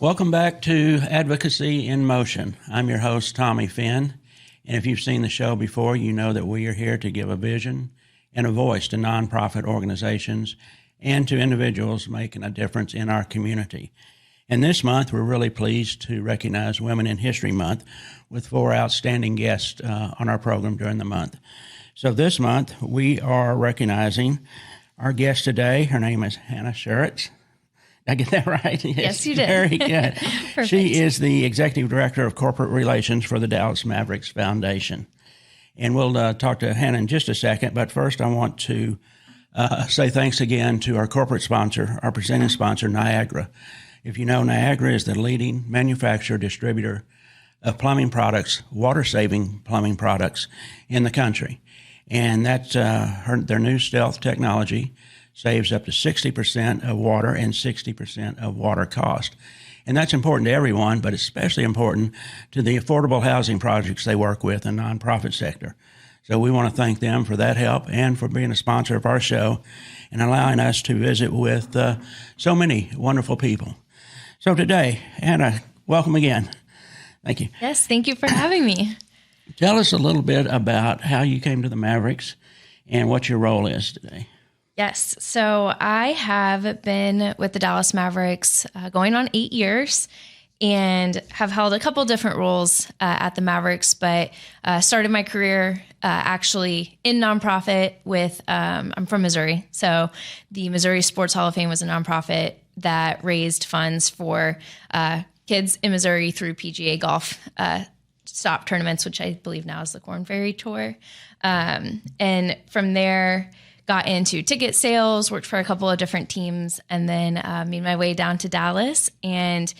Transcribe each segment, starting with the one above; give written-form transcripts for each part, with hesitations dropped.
Welcome back to Advocacy in Motion. I'm your host, Tommy Finn, and if you've seen the show before, you know that we are here to give a vision and a voice to nonprofit organizations and to individuals making a difference in our community. And this month, we're really pleased to recognize Women in History Month with 4 outstanding guests on our program during the month. So this month, we are recognizing our guest today. Her name is Hannah Schuritz. Did I get that right? Yes, you did. Very good. She is the Executive Director of Corporate Relations for the Dallas Mavericks Foundation. And we'll talk to Hannah in just a second, but first I want to say thanks again to our corporate sponsor, our presenting sponsor, Niagara. If you know, Niagara is the leading manufacturer, distributor of plumbing products, water-saving plumbing products in the country. And that's their new stealth technology saves up to 60% of water and 60% of water cost. And that's important to everyone, but especially important to the affordable housing projects they work with in the nonprofit sector. So we want to thank them for that help and for being a sponsor of our show and allowing us to visit with so many wonderful people. So today, Hannah, welcome again. Thank you. Yes, thank you for having me. Tell us a little bit about how you came to the Mavericks and what your role is today. Yes, so I have been with the Dallas Mavericks going on 8 years and have held a couple different roles at the Mavericks, but started my career actually in nonprofit with, I'm from Missouri, so the Missouri Sports Hall of Fame was a nonprofit that raised funds for kids in Missouri through PGA golf stop tournaments, which I believe now is the Corn Ferry Tour. And from there, got into ticket sales, worked for a couple of different teams, and then made my way down to Dallas and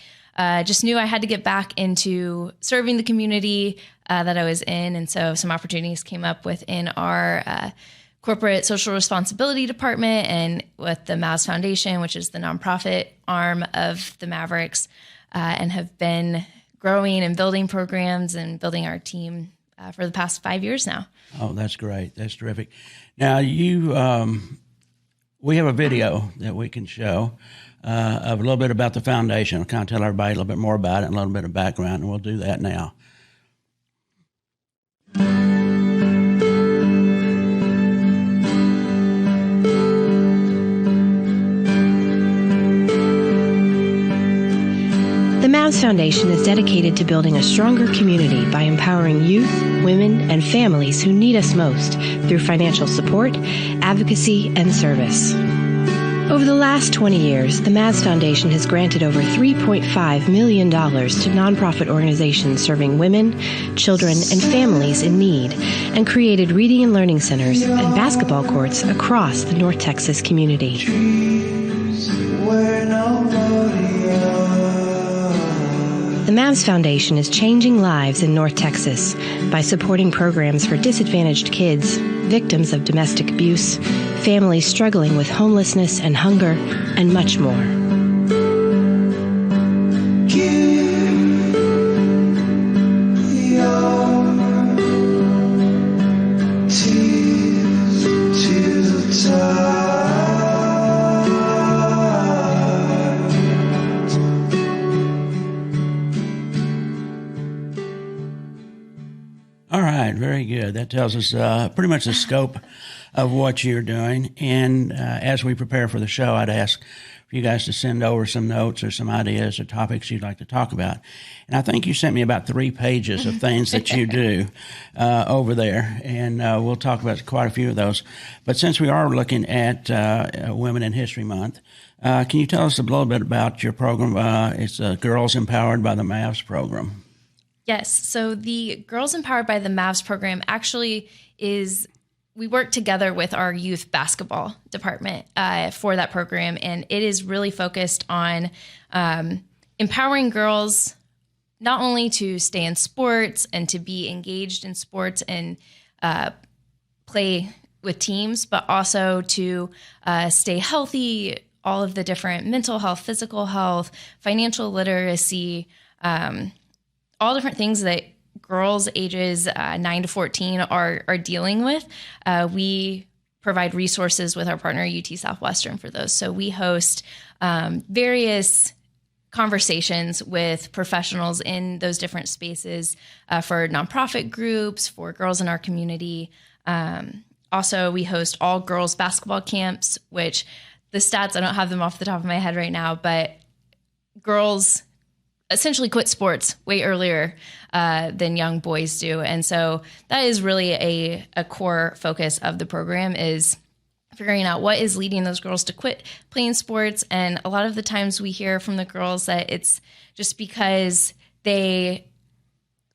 just knew I had to get back into serving the community that I was in. And so some opportunities came up within our corporate social responsibility department and with the Mavs Foundation, which is the nonprofit arm of the Mavericks, and have been growing and building programs and building our team for the past 5 years now. Oh, that's great. That's terrific. Now, we have a video that we can show of a little bit about the foundation. I'll kind of tell everybody a little bit more about it and a little bit of background, and we'll do that now. The Mavs Foundation is dedicated to building a stronger community by empowering youth, women, and families who need us most through financial support, advocacy, and service. Over the last 20 years, the Mavs Foundation has granted over $3.5 million to nonprofit organizations serving women, children, and families in need, and created reading and learning centers and basketball courts across the North Texas community. The Mavs Foundation is changing lives in North Texas by supporting programs for disadvantaged kids, victims of domestic abuse, families struggling with homelessness and hunger, and much more. All right, very good. That tells us pretty much the scope of what you're doing. And as we prepare for the show, I'd ask for you guys to send over some notes or some ideas or topics you'd like to talk about. And I think you sent me about 3 pages of things that you do over there, and we'll talk about quite a few of those. But since we are looking at Women in History Month, can you tell us a little bit about your program? It's Girls Empowered by the Mavs program. Yes. So the Girls Empowered by the Mavs program actually is, we work together with our youth basketball department for that program. And it is really focused on empowering girls not only to stay in sports and to be engaged in sports and play with teams, but also to stay healthy, all of the different mental health, physical health, financial literacy, all different things that girls ages 9 to 14 are dealing with. We provide resources with our partner UT Southwestern for those. So we host various conversations with professionals in those different spaces for nonprofit groups, for girls in our community. Also, we host all girls basketball camps, which the stats, I don't have them off the top of my head right now, but girls essentially quit sports way earlier than young boys do. And so that is really a core focus of the program, is figuring out what is leading those girls to quit playing sports. And a lot of the times we hear from the girls that it's just because they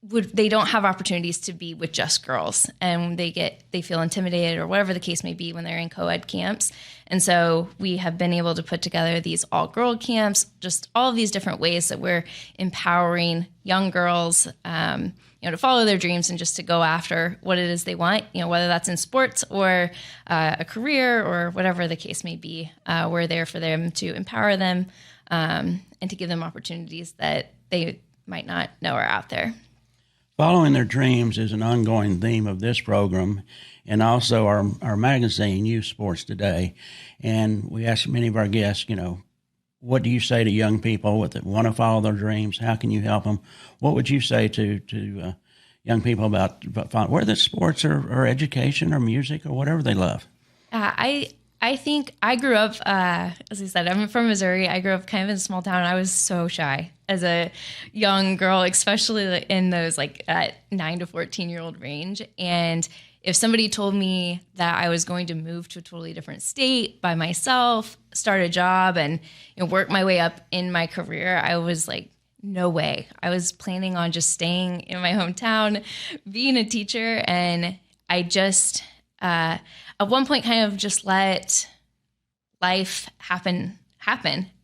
don't have opportunities to be with just girls, and they feel intimidated or whatever the case may be when they're in co-ed camps. And so we have been able to put together these all-girl camps, just all of these different ways that we're empowering young girls, to follow their dreams and just to go after what it is they want, whether that's in sports or a career or whatever the case may be. We're there for them to empower them and to give them opportunities that they might not know are out there. Following their dreams is an ongoing theme of this program and also our magazine, Youth Sports Today. And we ask many of our guests, what do you say to young people that want to follow their dreams? How can you help them? What would you say to young people about whether it's sports or education or music or whatever they love? I think I grew up, as I said, I'm from Missouri. I grew up kind of in a small town. I was so shy as a young girl, especially in those 9 to 14-year-old range. And if somebody told me that I was going to move to a totally different state by myself, start a job, and work my way up in my career, I was like, no way. I was planning on just staying in my hometown, being a teacher, and I just at one point kind of just let life happen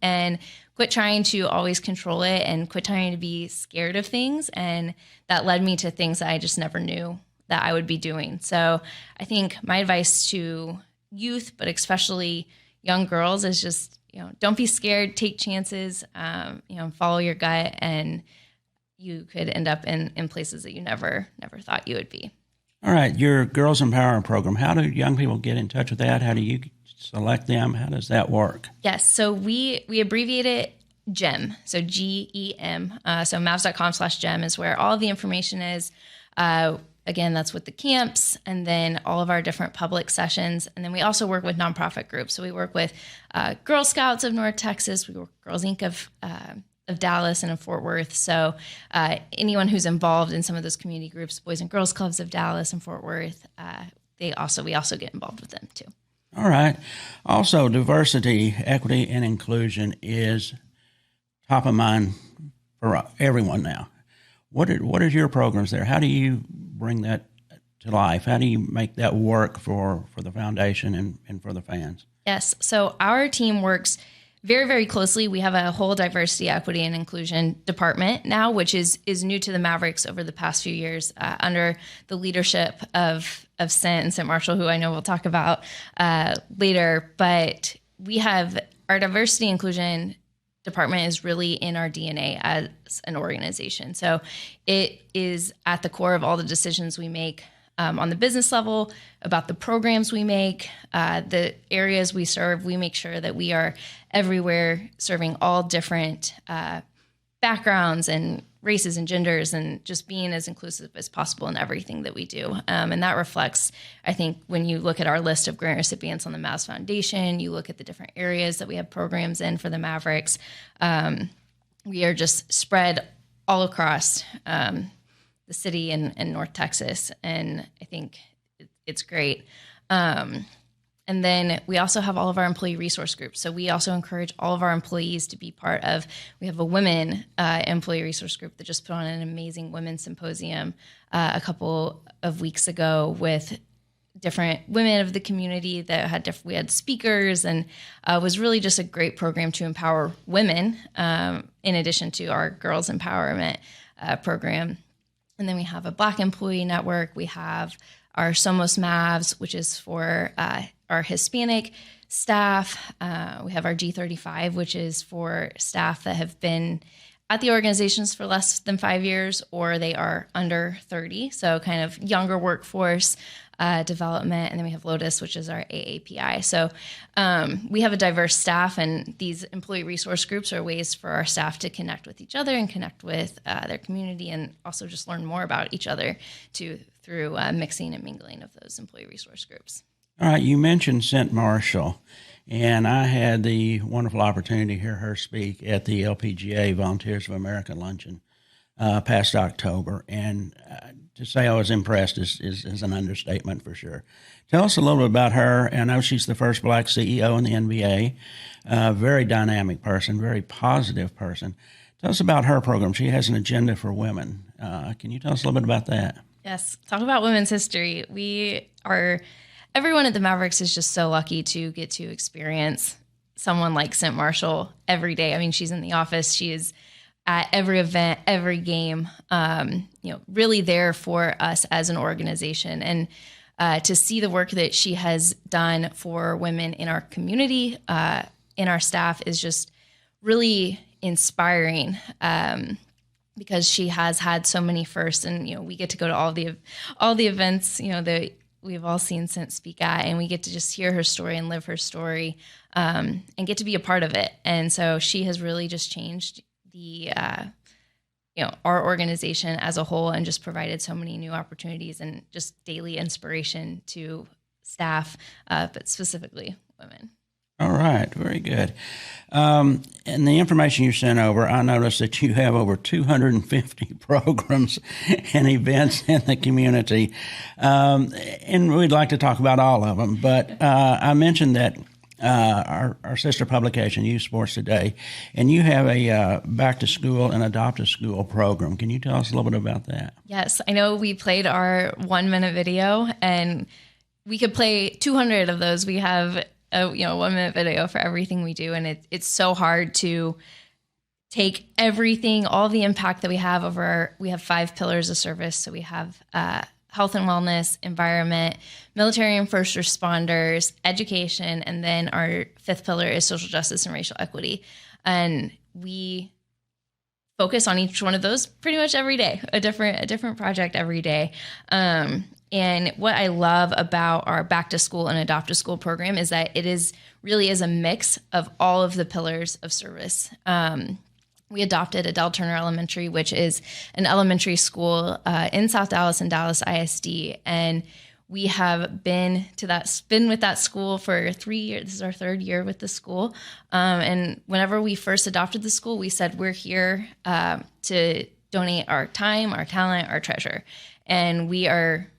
and quit trying to always control it and quit trying to be scared of things. And that led me to things that I just never knew that I would be doing. So I think my advice to youth, but especially young girls, is just, don't be scared, take chances, follow your gut, and you could end up in places that you never thought you would be. All right, your Girls Empowerment Program, how do young people get in touch with that? How do you select them? How does that work? Yes, so we abbreviate it GEM, so GEM. So Mavs.com/GEM is where all of the information is. Again, that's with the camps and then all of our different public sessions. And then we also work with nonprofit groups. So we work with Girl Scouts of North Texas. We work with Girls Inc. of Dallas and of Fort Worth. So anyone who's involved in some of those community groups, Boys and Girls Clubs of Dallas and Fort Worth, we also get involved with them too. All right. Also, diversity, equity, and inclusion is top of mind for everyone now. What are your programs there? How do you bring that to life? How do you make that work for the foundation and for the fans? Yes. So our team works very, very closely. We have a whole diversity, equity, and inclusion department now, which is new to the Mavericks over the past few years under the leadership of Sent and Sent Marshall, who I know we'll talk about later. But we have our diversity inclusion department is really in our DNA as an organization. So it is at the core of all the decisions we make on the business level, about the programs we make, the areas we serve. We make sure that we are everywhere serving all different backgrounds and races and genders, and just being as inclusive as possible in everything that we do. And that reflects, I think, when you look at our list of grant recipients on the Mavs Foundation, you look at the different areas that we have programs in for the Mavericks. We are just spread all across the city and North Texas, and I think it's great. And then we also have all of our employee resource groups. So we also encourage all of our employees to be part of, we have a women employee resource group that just put on an amazing women's symposium a couple of weeks ago with different women of the community that had we had speakers, and was really just a great program to empower women in addition to our girls empowerment program. And then we have a Black employee network. We have our Somos Mavs, which is for our Hispanic staff. We have our G35, which is for staff that have been at the organizations for less than 5 years, or they are under 30. So kind of younger workforce development. And then we have Lotus, which is our AAPI. So we have a diverse staff, and these employee resource groups are ways for our staff to connect with each other and connect with their community, and also just learn more about each other through mixing and mingling of those employee resource groups. All right, you mentioned St. Marshall, and I had the wonderful opportunity to hear her speak at the LPGA Volunteers of America luncheon past October, and to say I was impressed is an understatement for sure. Tell us a little bit about her. I know she's the first Black CEO in the NBA, very dynamic person, very positive person. Tell us about her program. She has an agenda for women. Can you tell us a little bit about that? Yes, talk about women's history. Everyone at the Mavericks is just so lucky to get to experience someone like St. Marshall every day. I mean, she's in the office. She is at every event, every game, really there for us as an organization. And to see the work that she has done for women in our community, in our staff, is just really inspiring. Because she has had so many firsts, and we get to go to all the events that we've all seen St. speak at, and we get to just hear her story and live her story, and get to be a part of it. And so she has really just changed our organization as a whole, and just provided so many new opportunities and just daily inspiration to staff, but specifically women. All right, very good. And the information you sent over, I noticed that you have over 250 programs and events in the community, and we'd like to talk about all of them. But I mentioned that our sister publication, Youth Sports Today, and you have a back to school and adopt a school program. Can you tell us a little bit about that? Yes, I know we played our 1-minute video, and we could play 200 of those. We have a 1-minute video for everything we do, and it's so hard to take everything, all the impact that we have we have 5 pillars of service. So we have health and wellness, environment, military and first responders, education, and then our 5th pillar is social justice and racial equity. And we focus on each one of those pretty much every day, a different project every day. And what I love about our Back to School and Adopt a School program is that it really is a mix of all of the pillars of service. We adopted Adele Turner Elementary, which is an elementary school in South Dallas and Dallas ISD. And we have been with that school for 3 years. This is our 3rd year with the school. And whenever we first adopted the school, we said, we're here to donate our time, our talent, our treasure. And we are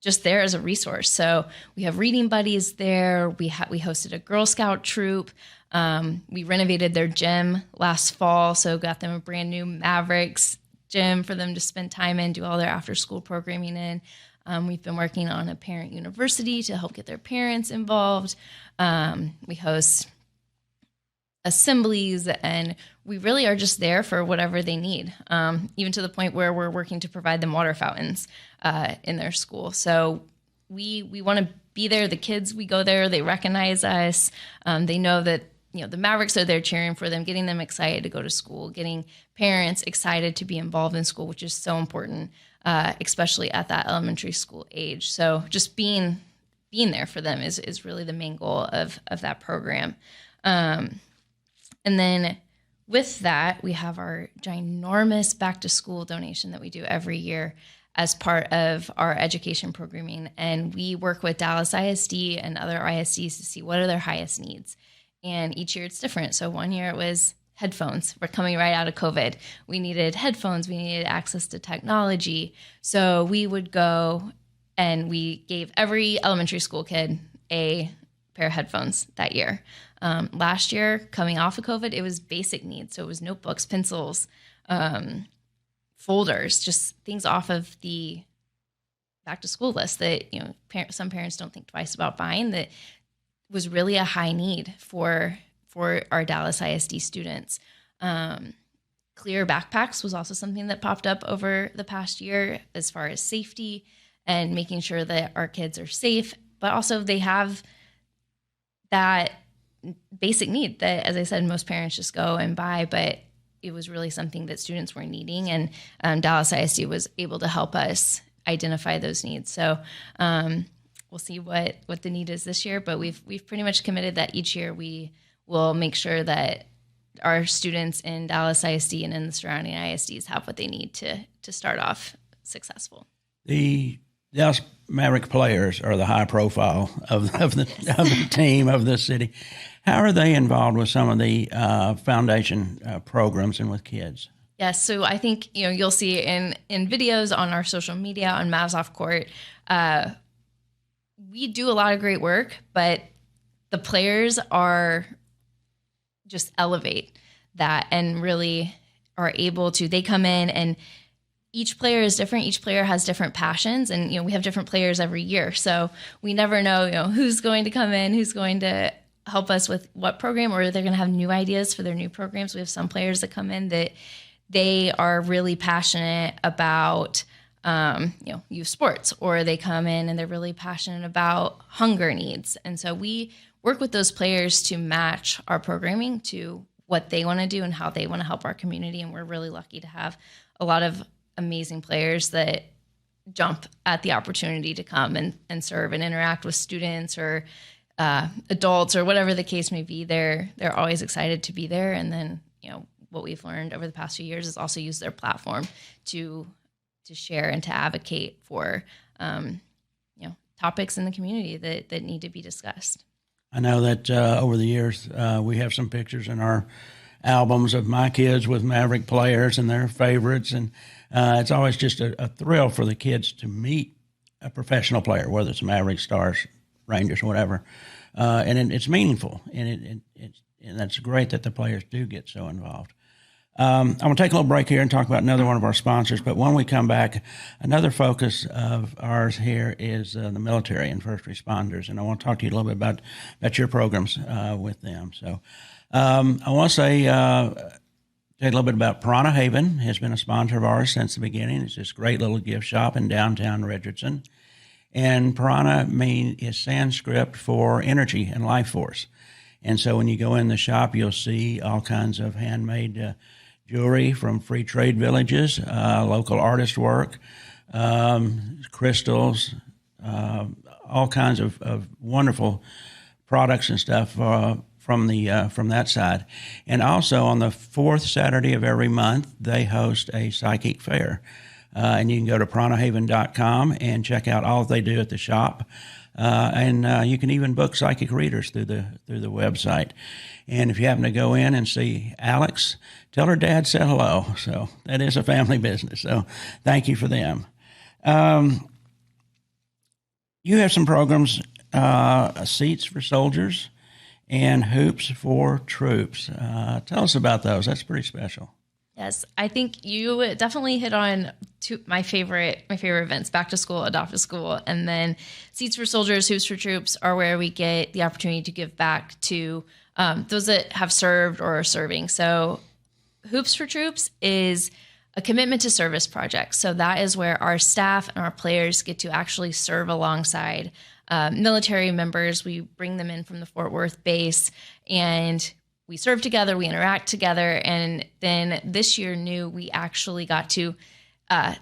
just there as a resource. So we have reading buddies there. We hosted a Girl Scout troop. We renovated their gym last fall, so got them a brand new Mavericks gym for them to spend time in, do all their after school programming in. We've been working on a parent university to help get their parents involved. We host assemblies, and we really are just there for whatever they need, even to the point where we're working to provide them water fountains in their school. So we want to be there. The kids, we go there, they recognize us. They know that the Mavericks are there cheering for them, getting them excited to go to school, getting parents excited to be involved in school, which is so important, especially at that elementary school age. So just being there for them is really the main goal of that program. And then with that, we have our ginormous back to school donation that we do every year as part of our education programming. And we work with Dallas ISD and other ISDs to see what are their highest needs. And each year it's different. So one year it was headphones. We're coming right out of COVID. We needed headphones. We needed access to technology. So we would go and we gave every elementary school kid a pair of headphones that year. Last year, coming off of COVID, it was basic needs. So it was notebooks, pencils, folders, just things off of the back to school list that, some parents don't think twice about buying, that was really a high need for our Dallas ISD students. Clear backpacks was also something that popped up over the past year as far as safety and making sure that our kids are safe, but also they have that basic need that, as I said, most parents just go and buy. But it was really something that students were needing, and Dallas ISD was able to help us identify those needs. So we'll see what the need is this year, but we've pretty much committed that each year we will make sure that our students in Dallas ISD and in the surrounding ISDs have what they need to start off successful. The Dallas Maverick players are the high profile of the team of the city. How are they involved with some of the foundation programs and with kids? Yes, so I think you'll see in videos on our social media on Mavs Off Court, we do a lot of great work, but the players are just elevate that and really are able to. They come in and each player is different. Each player has different passions, and we have different players every year, so we never know who's going to come in, who's going to help us with what program, or they're going to have new ideas for their new programs. We have some players that come in that they are really passionate about youth sports, or they come in and they're really passionate about hunger needs. And so we work with those players to match our programming to what they want to do and how they want to help our community. And we're really lucky to have a lot of amazing players that jump at the opportunity to come and serve and interact with students or adults or whatever the case may be. They're always excited to be there. And then, what we've learned over the past few years is also use their platform to share and to advocate for, topics in the community that need to be discussed. I know that over the years, we have some pictures in our albums of my kids with Maverick players and their favorites. And it's always just a thrill for the kids to meet a professional player, whether it's Mavericks, Stars, Rangers, whatever. And it's meaningful. And that's great that the players do get so involved. I'm going to take a little break here and talk about another one of our sponsors. But when we come back, another focus of ours here is the military and first responders. And I want to talk to you a little bit about your programs with them. So I want to say, tell you a little bit about Piranha Haven. Has been a sponsor of ours since the beginning. It's this great little gift shop in downtown Richardson. And Piranha is Sanskrit for energy and life force. And so when you go in the shop, you'll see all kinds of handmade jewelry from free trade villages, local artist work, crystals, all kinds of wonderful products and stuff from that side. And also on the fourth Saturday of every month, they host a psychic fair. And you can go to piranhahaven.com and check out all that they do at the shop. And you can even book psychic readers through the website. And if you happen to go in and see Alex, tell her Dad said hello. So that is a family business. So thank you for them. You have some programs, Seats for Soldiers and Hoops for Troops. Tell us about those. That's pretty special. Yes, I think you definitely hit on my favorite events: Back to School, Adopt a School, and then Seats for Soldiers, Hoops for Troops are where we get the opportunity to give back to those that have served or are serving. So Hoops for Troops is a commitment to service projects. So that is where our staff and our players get to actually serve alongside military members. We bring them in from the Fort Worth base, and we serve together, we interact together, and then this year we actually got to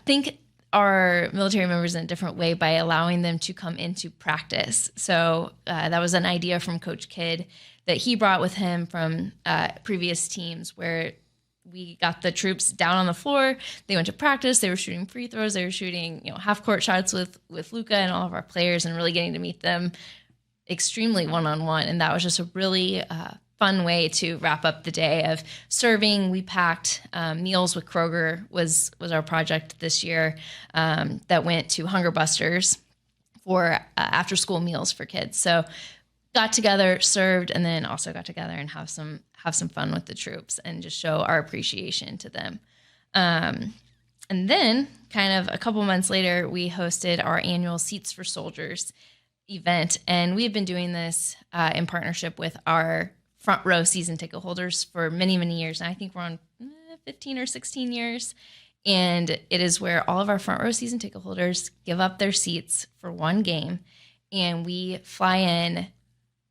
think our military members in a different way by allowing them to come into practice. So that was an idea from Coach Kidd that he brought with him from previous teams, where we got the troops down on the floor. They went to practice. They were shooting free throws. They were shooting half-court shots with Luka and all of our players, and really getting to meet them extremely one-on-one. And that was just a really fun way to wrap up the day of serving. We packed meals with Kroger was our project this year that went to Hunger Busters for after school meals for kids. So got together, served, and then also got together and have some fun with the troops and just show our appreciation to them. And then kind of a couple months later, we hosted our annual Seats for Soldiers event. And we've been doing this in partnership with our front row season ticket holders for many, many years. And I think we're on 15 or 16 years. And it is where all of our front row season ticket holders give up their seats for one game. And we fly in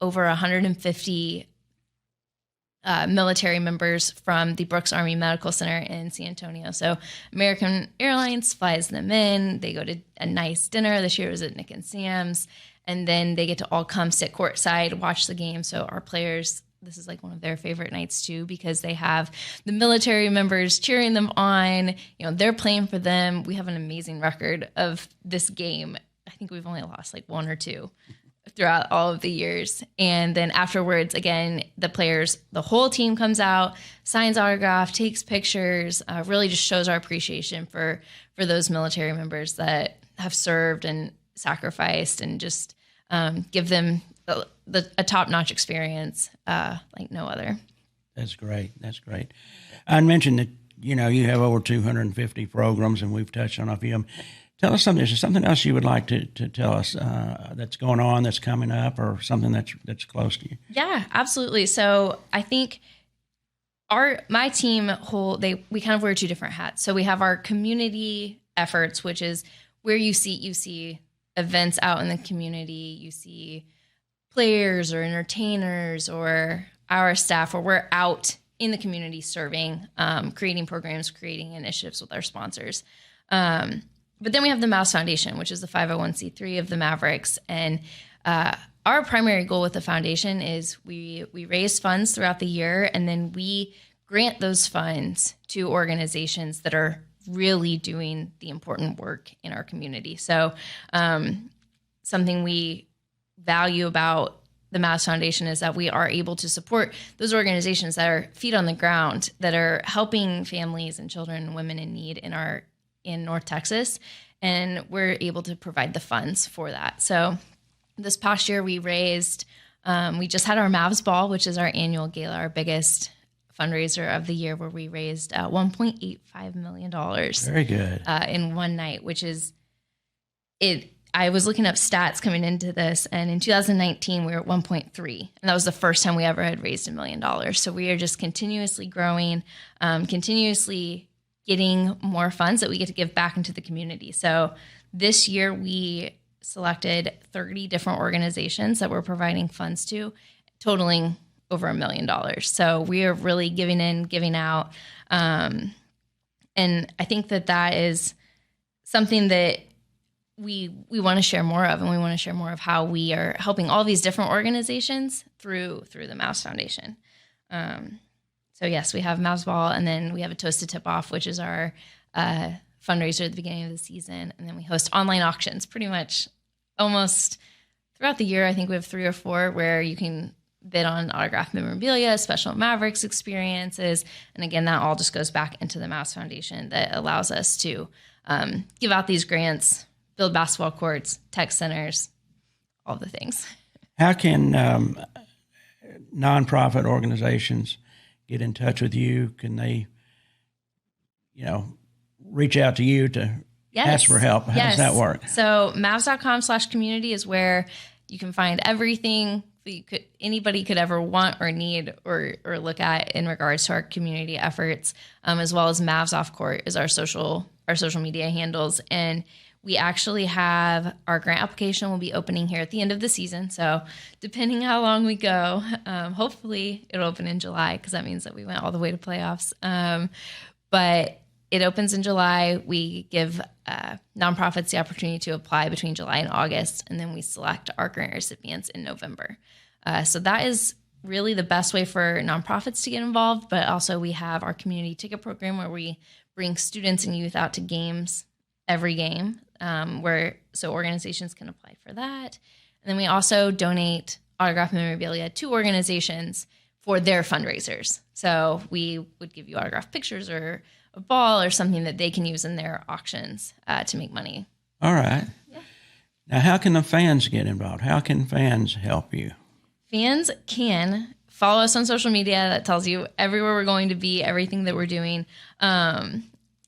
over 150 military members from the Brooks Army Medical Center in San Antonio. So American Airlines flies them in. They go to a nice dinner. This year it was at Nick and Sam's. And then they get to all come sit courtside, watch the game. So our players, this is like one of their favorite nights too, because they have the military members cheering them on. They're playing for them. We have an amazing record of this game. I think we've only lost like 1 or 2 throughout all of the years. And then afterwards, again, the whole team comes out, signs autograph, takes pictures, really just shows our appreciation for those military members that have served and sacrificed, and just give them a top-notch experience like no other. That's great. That's great. I mentioned that, you have over 250 programs, and we've touched on a few of them. Tell us something. Is there something else you would like to tell us that's going on, that's coming up, or something that's close to you? Yeah, absolutely. So I think my team we kind of wear 2 different hats. So we have our community efforts, which is where you see events out in the community. You see players or entertainers or our staff, where we're out in the community serving, creating programs, creating initiatives with our sponsors. But then we have the Mavs Foundation, which is the 501c3 of the Mavericks. And our primary goal with the foundation is we raise funds throughout the year, and then we grant those funds to organizations that are really doing the important work in our community. So something we value about the Mavs Foundation is that we are able to support those organizations that are feet on the ground, that are helping families and children and women in need in North Texas, and we're able to provide the funds for that. So this past year we just had our Mavs Ball, which is our annual gala, our biggest fundraiser of the year, where we raised $1.85 million. Very good. In one night, which is it. I was looking up stats coming into this, and in 2019 we were at 1.3, and that was the first time we ever had raised $1 million. So we are just continuously growing, continuously getting more funds that we get to give back into the community. So this year we selected 30 different organizations that we're providing funds to, totaling over $1 million. So we are really giving in, giving out. And I think that is something that we want to share more of, and we want to share more of how we are helping all these different organizations through the Mavs Foundation. So yes, we have Mavs Ball, and then we have a Toast to Tip Off, which is our fundraiser at the beginning of the season. And then we host online auctions pretty much almost throughout the year. I think we have 3 or 4 where you can bid on autographed memorabilia, special Mavericks experiences. And again, that all just goes back into the Mavs Foundation that allows us to give out these grants, build basketball courts, tech centers, all the things. How can nonprofit organizations get in touch with you? Can they, reach out to you to ask for help? How does that work? So Mavs.com/community is where you can find everything that anybody could ever want or need or look at in regards to our community efforts, as well as Mavs Off Court is our social media handles. And we actually have our grant application will be opening here at the end of the season. So depending how long we go, hopefully it'll open in July, because that means that we went all the way to playoffs. But it opens in July. We give nonprofits the opportunity to apply between July and August, and then we select our grant recipients in November. So that is really the best way for nonprofits to get involved. But also we have our community ticket program, where we bring students and youth out to games every game, so organizations can apply for that. And then we also donate autographed memorabilia to organizations for their fundraisers. So we would give you autographed pictures or a ball or something that they can use in their auctions to make money. All right. Yeah. Now, how can the fans get involved? How can fans help you? Fans can follow us on social media. That tells you everywhere we're going to be, everything that we're doing. And,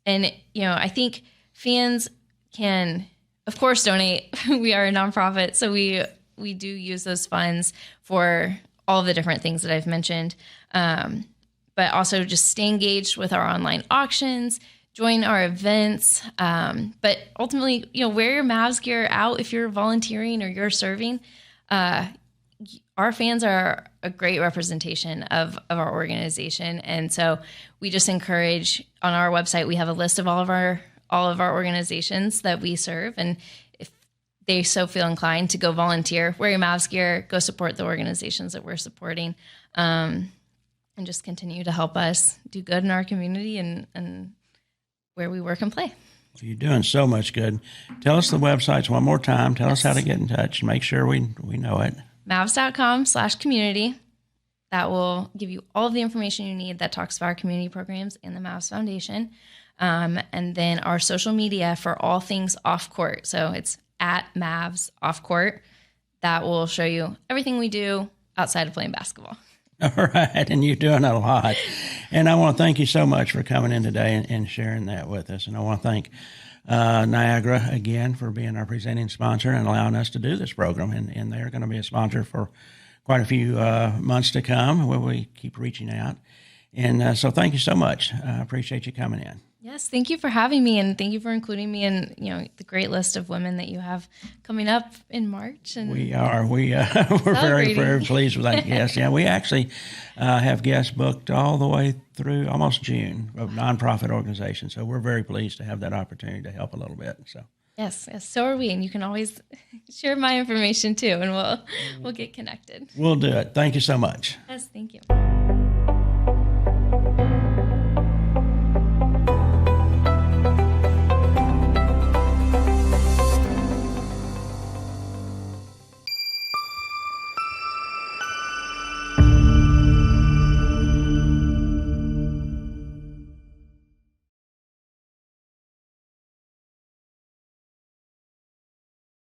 I think fans can, of course, donate. We are a nonprofit, so we do use those funds for all the different things that I've mentioned. But also just stay engaged with our online auctions, join our events. But ultimately, wear your Mavs gear out if you're volunteering or you're serving. our fans are a great representation of our organization. And so we just encourage, on our website, we have a list of all of our organizations that we serve. And if they so feel inclined to go volunteer, wear your Mavs gear, go support the organizations that we're supporting, and just continue to help us do good in our community and where we work and play. You're doing so much good. Tell us the websites one more time. Tell us how to get in touch. Make sure we know it. Mavs.com/community. That will give you all of the information you need that talks about our community programs and the Mavs Foundation. And then our social media for all things off court. So it's at Mavs Off Court. That will show you everything we do outside of playing basketball. All right, and you're doing a lot. And I want to thank you so much for coming in today and sharing that with us. And I want to thank Niagara again for being our presenting sponsor and allowing us to do this program. And they're going to be a sponsor for quite a few months to come where we keep reaching out. And so thank you so much. I appreciate you coming in. Yes, thank you for having me, and thank you for including me in the great list of women that you have coming up in March. And we're very, very pleased with that. Yes, yeah, we actually have guests booked all the way through almost June of nonprofit organizations. So we're very pleased to have that opportunity to help a little bit. So yes, so are we, and you can always share my information too, and we'll get connected. We'll do it. Thank you so much. Yes, thank you.